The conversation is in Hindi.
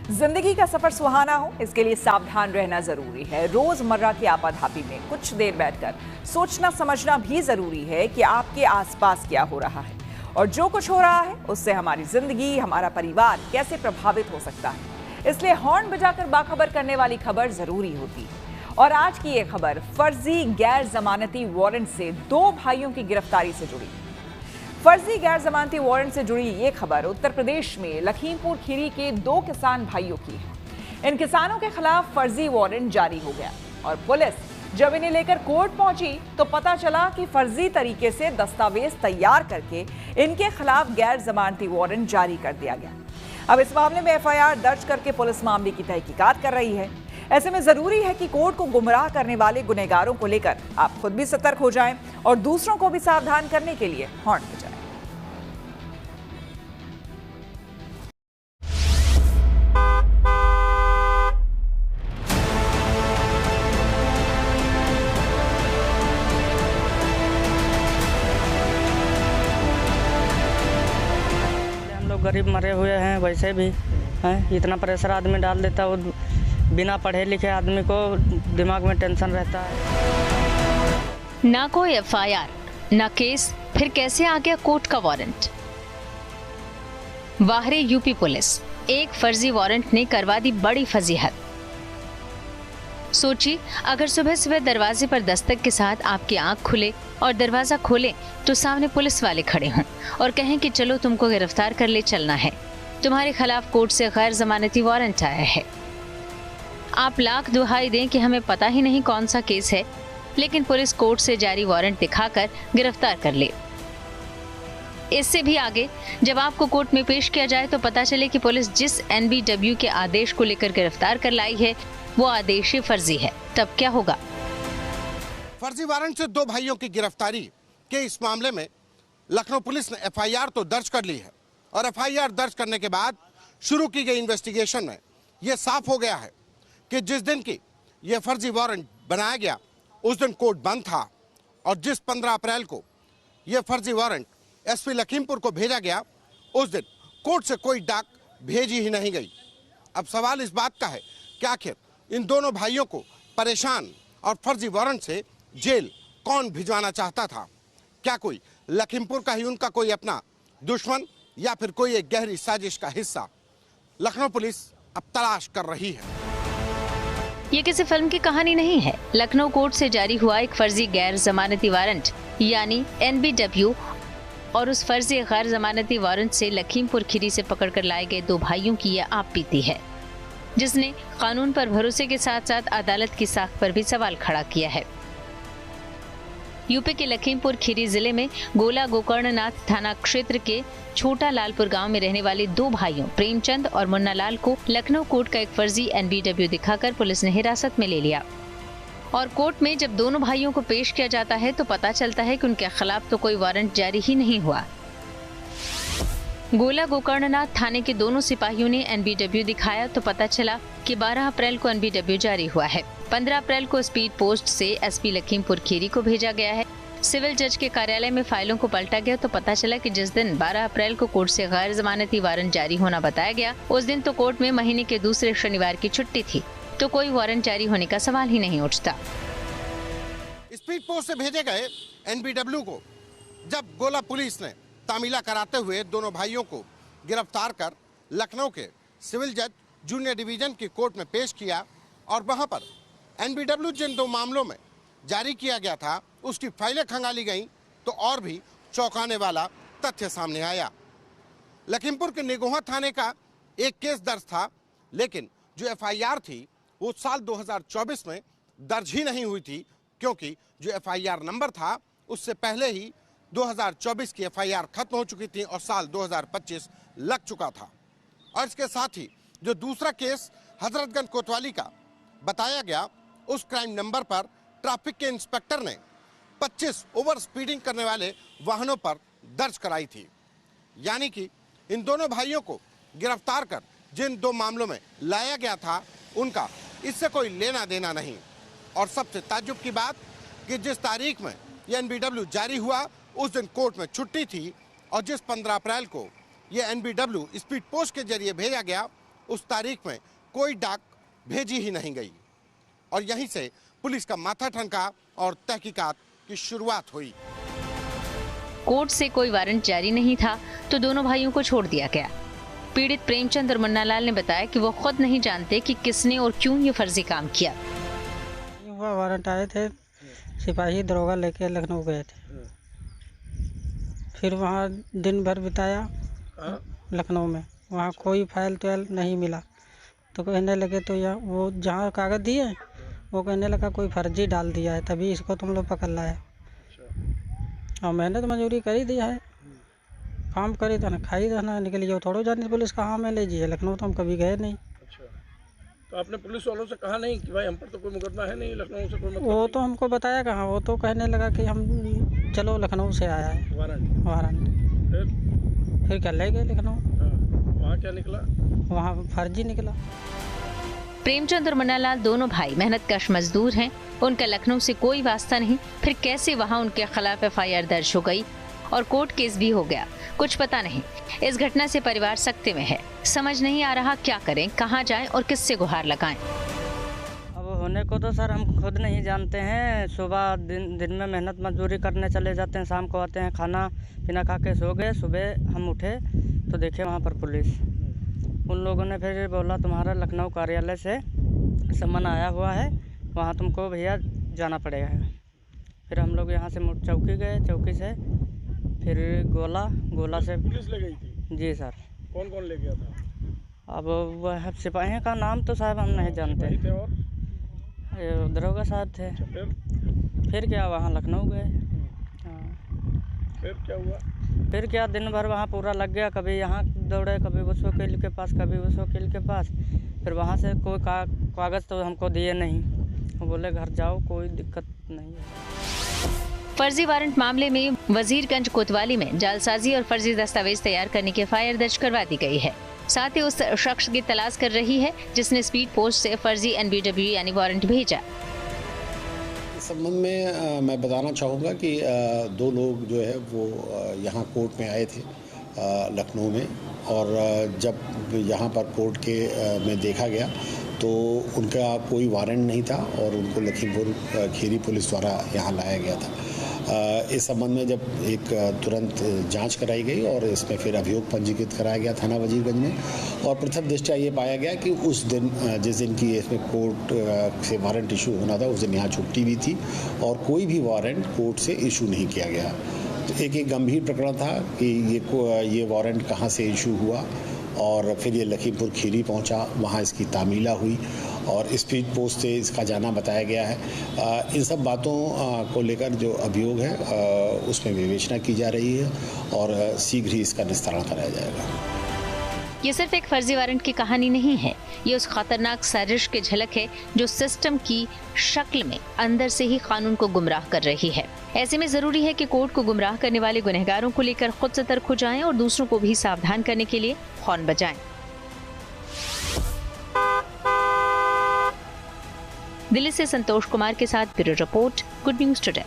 जिंदगी का सफर सुहाना हो, इसके लिए सावधान रहना जरूरी है। रोजमर्रा की आपाधापी में कुछ देर बैठकर सोचना समझना भी जरूरी है कि आपके आसपास क्या हो रहा है और जो कुछ हो रहा है उससे हमारी जिंदगी, हमारा परिवार कैसे प्रभावित हो सकता है। इसलिए हॉर्न बजाकर बाखबर करने वाली खबर जरूरी होती है। और आज की ये खबर फर्जी गैर जमानती वारंट से 2 भाइयों की गिरफ्तारी से जुड़ी। फर्जी गैर जमानती वारंट से जुड़ी ये खबर उत्तर प्रदेश में लखीमपुर खीरी के 2 किसान भाइयों की है। इन किसानों के खिलाफ फर्जी वारंट जारी हो गया और पुलिस जब इन्हें लेकर कोर्ट पहुंची तो पता चला कि फर्जी तरीके से दस्तावेज तैयार करके इनके खिलाफ गैर जमानती वारंट जारी कर दिया गया। अब इस मामले में एफआईआर दर्ज करके पुलिस मामले की तहकीकात कर रही है। ऐसे में जरूरी है कि कोर्ट को गुमराह करने वाले गुनहगारों को लेकर आप खुद भी सतर्क हो जाएं और दूसरों को भी सावधान करने के लिए हॉर्न बजाएं। गरीब मरे हुए हैं, वैसे भी हैं, इतना प्रेशर आदमी डाल देता है। वो बिना पढ़े लिखे आदमी को दिमाग में टेंशन रहता है। ना कोई एफआईआर, ना केस, फिर कैसे आ गया कोर्ट का वारंट। बाहरी यूपी पुलिस, एक फर्जी वारंट ने करवा दी बड़ी फजीहत। सोची अगर सुबह सुबह दरवाजे पर दस्तक के साथ आपकी आंख खुले और दरवाजा खोले तो सामने पुलिस वाले खड़े हों और कहें कि चलो तुमको गिरफ्तार कर ले चलना है, तुम्हारे खिलाफ कोर्ट से गैर जमानती वारंट आया है। आप लाख दुहाई दें कि हमें पता ही नहीं कौन सा केस है, लेकिन पुलिस कोर्ट से जारी वारंट दिखाकर गिरफ्तार कर ले। इससे भी आगे जब आपको कोर्ट में पेश किया जाए तो पता चले कि पुलिस जिस एनबीडब्ल्यू के आदेश को लेकर गिरफ्तार कर लाई है वो आदेश ही फर्जी है। तब क्या होगा। फर्जी वारंट से 2 भाइयों की गिरफ्तारी के इस मामले में लखनऊ पुलिस ने एफआईआर तो दर्ज कर ली है और एफआईआर दर्ज करने के बाद शुरू की गई इन्वेस्टिगेशन में यह साफ हो गया है कि जिस दिन की यह फर्जी वारंट बनाया गया उस दिन कोर्ट बंद था और जिस 15 अप्रैल को यह फर्जी वारंट एसपी लखीमपुर को भेजा गया उस दिन कोर्ट से कोई डाक भेजी ही नहीं गई। अब सवाल इस बात का है कि आखिर इन दोनों भाइयों को परेशान और फर्जी वारंट से जेल कौन भिजवाना चाहता था। क्या कोई लखीमपुर का ही उनका कोई अपना दुश्मन या फिर कोई एक गहरी साजिश का हिस्सा। लखनऊ पुलिस अब तलाश कर रही है। ये किसी फिल्म की कहानी नहीं है। लखनऊ कोर्ट से जारी हुआ एक फर्जी गैर जमानती वारंट यानी एनबीडब्ल्यू और उस फर्जी गैर जमानती वारंट से लखीमपुर खीरी से पकड़कर लाए गए 2 भाइयों की यह आप बीती है, जिसने कानून पर भरोसे के साथ साथ अदालत की साख पर भी सवाल खड़ा किया है। यूपी के लखीमपुर खीरी जिले में गोला गोकर्णनाथ थाना क्षेत्र के छोटा लालपुर गांव में रहने वाले 2 भाइयों प्रेमचंद और मुन्ना लाल को लखनऊ कोर्ट का एक फर्जी एनबीडब्ल्यू दिखाकर पुलिस ने हिरासत में ले लिया और कोर्ट में जब दोनों भाइयों को पेश किया जाता है तो पता चलता है कि उनके खिलाफ तो कोई वारंट जारी ही नहीं हुआ। गोला गोकर्णनाथ थाने के दोनों सिपाहियों ने एनबीडब्ल्यू दिखाया तो पता चला कि 12 अप्रैल को एनबीडब्ल्यू जारी हुआ है। 15 अप्रैल को स्पीड पोस्ट से एसपी लखीमपुर खीरी को भेजा गया है। सिविल जज के कार्यालय में फाइलों को पलटा गया तो पता चला कि जिस दिन 12 अप्रैल को कोर्ट से गैर जमानती वारंट जारी होना बताया गया उस दिन तो कोर्ट में महीने के दूसरे शनिवार की छुट्टी थी, तो कोई वारंट जारी होने का सवाल ही नहीं उठता। स्पीड पोस्ट से भेजे गए एनबीडब्ल्यू को जब गोला पुलिस ने तामीला कराते हुए दोनों भाइयों को गिरफ्तार कर लखनऊ के सिविल जज जूनियर डिवीजन की कोर्ट में पेश किया और वहां पर एनबीडब्ल्यू जिन 2 मामलों में जारी किया गया था उसकी फाइलें खंगाली गईं तो और भी चौंकाने वाला तथ्य सामने आया। लखीमपुर के निगोहा थाने का एक केस दर्ज था, लेकिन जो एफआईआर थी वो साल 2024 में दर्ज ही नहीं हुई थी, क्योंकि जो एफआईआर नंबर था उससे पहले ही 2024 की एफआईआर खत्म हो चुकी थी और साल 2025 लग चुका था। और इसके साथ ही जो दूसरा केस हजरतगंज कोतवाली का बताया गया उस क्राइम नंबर पर ट्रैफिक के इंस्पेक्टर ने 25 ओवर स्पीडिंग करने वाले वाहनों पर दर्ज कराई थी। यानी कि इन दोनों भाइयों को गिरफ्तार कर जिन 2 मामलों में लाया गया था उनका इससे कोई लेना देना नहीं। और सबसे ताज्जुब की बात कि जिस तारीख में यह एनबीडब्ल्यू जारी हुआ उस दिन कोर्ट में छुट्टी थी और जिस 15 अप्रैल को यह एनबीडब्ल्यू स्पीड पोस्ट के जरिए भेजा गया उस तारीख में कोई डाक भेजी ही नहीं गई और यहीं से पुलिस का माथा ठनका और तहकीकात की शुरुआत हुई। कोर्ट से कोई वारंट जारी नहीं था तो दोनों भाइयों को छोड़ दिया गया। पीड़ित प्रेमचंद और मुन्नालाल ने बताया कि वो खुद नहीं जानते कि किसने और क्यों ये फर्जी काम किया। वारंट आए थे, सिपाही दरोगा लेके लखनऊ गए थे, फिर वहाँ दिन भर बिताया लखनऊ में, वहाँ कोई फाइल तो नहीं मिला। तो कहने लगे तो यहाँ वो जहाँ कागज़ दिए वो कहने लगा कोई फर्जी डाल दिया है, तभी इसको तुम लोग पकड़ लाए। और मैंने तो मंजूरी कर ही दिया है, काम करी था ना खाई था ना निकली जाओ, थोड़ा जाने पुलिस का हाँ मैं ले जाइए, लखनऊ तो हम कभी गए नहीं। अच्छा, तो आपने पुलिस वालों से कहा नहीं कि भाई हम पर तो कोई मुकदमा है नहीं, लखनऊ से कोई मतलब? वो तो हमको बताया कहाँ, वो तो कहने लगा कि हम चलो लखनऊ से आया है वारंट। फिर कर ले गए लखनऊ। वहाँ क्या निकला? वहाँ फर्जी निकला। प्रेमचंद और मुन्नालाल दोनों भाई मेहनतकश मजदूर हैं, उनका लखनऊ से कोई वास्ता नहीं। फिर कैसे वहाँ उनके खिलाफ FIR दर्ज हो गई और कोर्ट केस भी हो गया, कुछ पता नहीं। इस घटना से परिवार सख्ते में है, समझ नहीं आ रहा क्या करें, कहाँ जाएं और किससे गुहार लगाएं। अब होने को तो सर हम खुद नहीं जानते हैं। सुबह दिन में मेहनत मजदूरी करने चले जाते हैं, शाम को आते हैं, खाना पीना खा के सो गए। सुबह हम उठे तो देखे वहाँ पर पुलिस। उन लोगों ने फिर बोला तुम्हारा लखनऊ कार्यालय से सम्मन आया हुआ है, वहाँ तुमको भैया जाना पड़ेगा। फिर हम लोग यहाँ से चौकी गए, चौकी से फिर गोला से पुलिस ले गई थी? जी सर। कौन कौन ले गया था? अब वह सिपाही का नाम तो साहब हम नहीं जानते थे और दरोगा साहब थे। फिर क्या वहाँ लखनऊ गए। फिर क्या हुआ? फिर क्या दिन भर वहाँ पूरा लग गया, कभी यहाँ दौड़े, कभी उस वकील के पास, कभी उस वकील के पास। फिर वहाँ से कोई कागज़ तो हमको दिए नहीं, वो बोले घर जाओ, कोई दिक्कत नहीं है। फर्जी वारंट मामले में वजीरगंज कोतवाली में जालसाजी और फर्जी दस्तावेज तैयार करने की FIR दर्ज करवा दी गई है। साथ ही उस शख्स की तलाश कर रही है जिसने स्पीड पोस्ट से फर्जी NBW यानी वारंट भेजा। इस संबंध में मैं बताना चाहूँगा कि दो लोग जो है वो यहाँ कोर्ट में आए थे लखनऊ में, और जब यहाँ पर कोर्ट के में देखा गया तो उनका कोई वारंट नहीं था और उनको लखीमपुर खीरी पुलिस द्वारा यहाँ लाया गया था। इस संबंध में जब एक तुरंत जांच कराई गई और इसमें फिर अभियोग पंजीकृत कराया गया थाना वजीरगंज में, और प्रथम दृष्टया ये पाया गया कि उस दिन जिस दिन की इसमें कोर्ट से वारंट इशू होना था उस दिन यहाँ छुट्टी भी थी और कोई भी वारंट कोर्ट से इशू नहीं किया गया। तो एक गंभीर प्रकरण था कि ये वारंट कहाँ से इशू हुआ, और फिर ये लखीमपुर खीरी पहुंचा, वहाँ इसकी तामीला हुई और स्पीड पोस्ट से इसका जाना बताया गया है। इन सब बातों को लेकर जो अभियोग है उसमें विवेचना की जा रही है और शीघ्र ही इसका निस्तारण कराया जाएगा। ये सिर्फ एक फर्जी वारंट की कहानी नहीं है, ये उस खतरनाक साजिश की झलक है जो सिस्टम की शक्ल में अंदर से ही कानून को गुमराह कर रही है। ऐसे में जरूरी है कि कोर्ट को गुमराह करने वाले गुनहगारों को लेकर खुद सतर्क हो जाएं और दूसरों को भी सावधान करने के लिए हॉर्न बजाएं। दिल्ली से संतोष कुमार के साथ bureau report, good news today.